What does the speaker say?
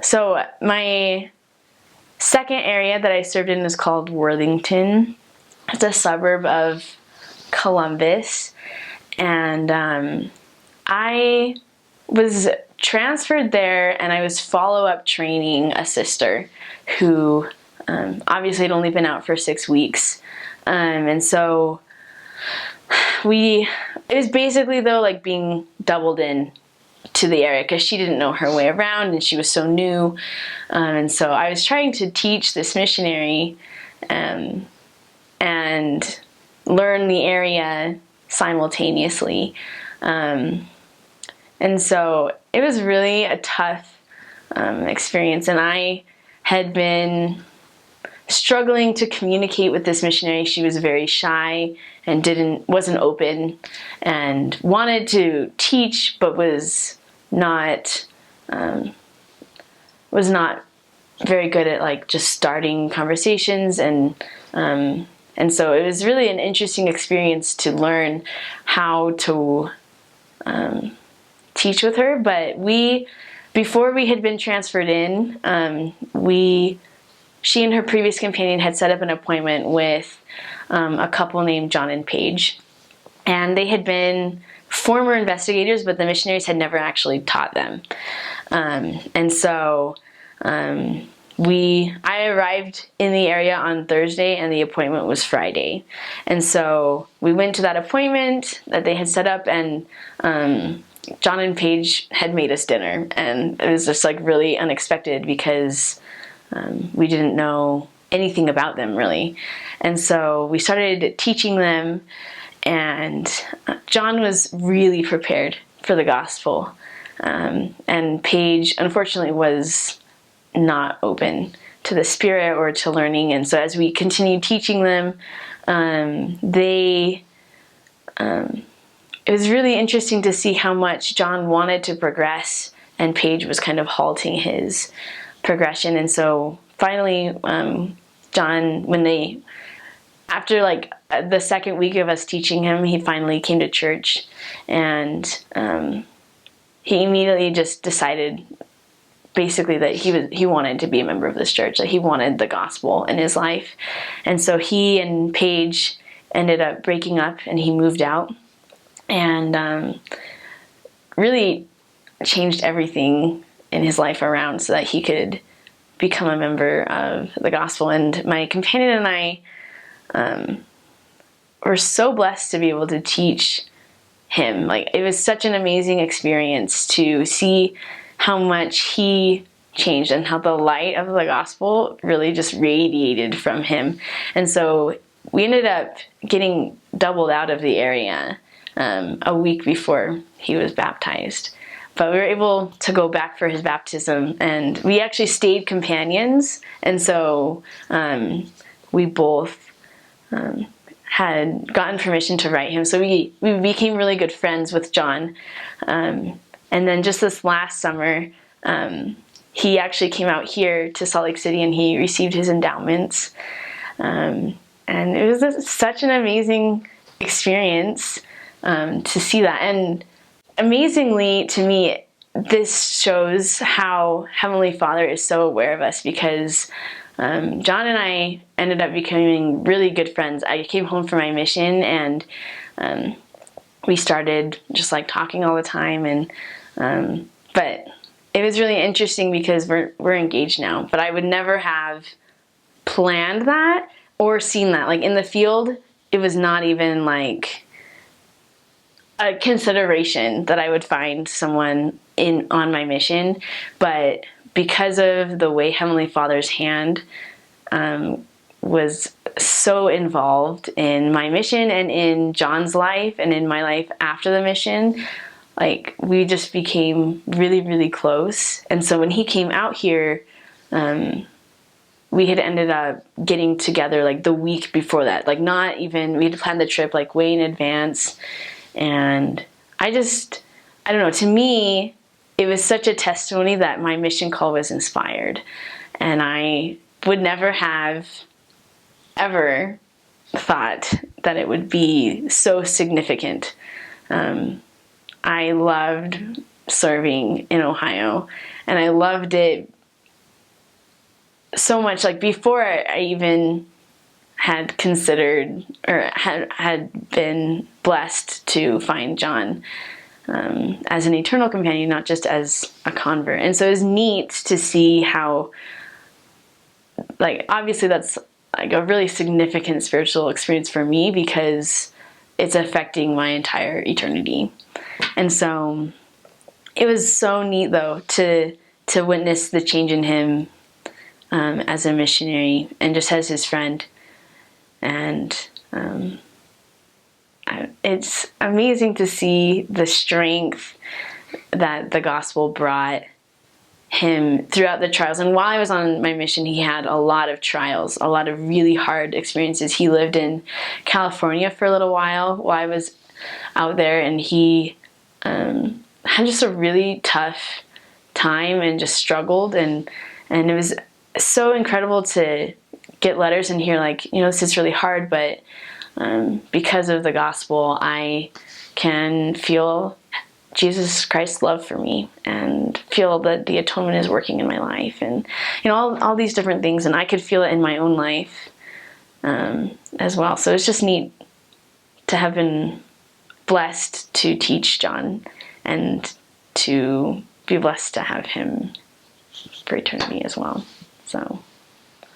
So my second area that I served in is called Worthington. It's a suburb of Columbus, and I was transferred there, and I was follow-up training a sister who obviously had only been out for 6 weeks, and so it was basically though like being doubled in to the area because she didn't know her way around and she was so new, and so I was trying to teach this missionary and learn the area simultaneously, and so it was really a tough experience, and I had been struggling to communicate with this missionary. She was very shy and wasn't open and wanted to teach, but was not very good at like just starting conversations, and so it was really an interesting experience to learn how to teach with her. But before we had been transferred in, she and her previous companion had set up an appointment with a couple named John and Paige, and they had been former investigators, but the missionaries had never actually taught them. And so I arrived in the area on Thursday, and the appointment was Friday. And so we went to that appointment that they had set up, and John and Paige had made us dinner, and it was just like really unexpected because we didn't know anything about them really. And so we started teaching them, and John was really prepared for the gospel, and Paige unfortunately was not open to the Spirit or to learning. And so as we continued teaching them, it was really interesting to see how much John wanted to progress and Paige was kind of halting his progression. And so finally, John, after like the second week of us teaching him, he finally came to church, and he immediately just decided basically that he wanted to be a member of this church, that he wanted the gospel in his life. And so he and Paige ended up breaking up, and he moved out, and really changed everything in his life around so that he could become a member of the gospel. And my companion and I were so blessed to be able to teach him. Like, it was such an amazing experience to see how much he changed and how the light of the gospel really just radiated from him. And so we ended up getting doubled out of the area a week before he was baptized. But we were able to go back for his baptism, and we actually stayed companions. And so we both had gotten permission to write him. So we became really good friends with John. And then just this last summer, he actually came out here to Salt Lake City, and he received his endowments. And it was such an amazing experience to see that. And amazingly, to me, this shows how Heavenly Father is so aware of us, because John and I ended up becoming really good friends. I came home from my mission, and we started just like talking all the time. And but it was really interesting because we're engaged now. But I would never have planned that or seen that. Like in the field, it was not even like a consideration that I would find someone on my mission. But because of the way Heavenly Father's hand was so involved in my mission and in John's life and in my life after the mission, like we just became really, really close. And so when he came out here, we had ended up getting together like the week before that. Like not even, we had planned the trip like way in advance. And I don't know, to me, it was such a testimony that my mission call was inspired. And I would never have ever thought that it would be so significant. I loved serving in Ohio, and I loved it so much, like before I even had considered or had been blessed to find John as an eternal companion, not just as a convert. And so it was neat to see how, like, obviously that's like a really significant spiritual experience for me because it's affecting my entire eternity. And so it was so neat, though, to witness the change in him as a missionary and just as his friend. And it's amazing to see the strength that the gospel brought him throughout the trials. And while I was on my mission, he had a lot of trials, a lot of really hard experiences. He lived in California for a little while I was out there, and he had just a really tough time and just struggled. And it was so incredible to get letters and hear, like, this is really hard, but because of the gospel, I can feel Jesus Christ's love for me and feel that the atonement is working in my life, and all these different things, and I could feel it in my own life as well. So it's just neat to have been blessed to teach John and to be blessed to have him for eternity as well. So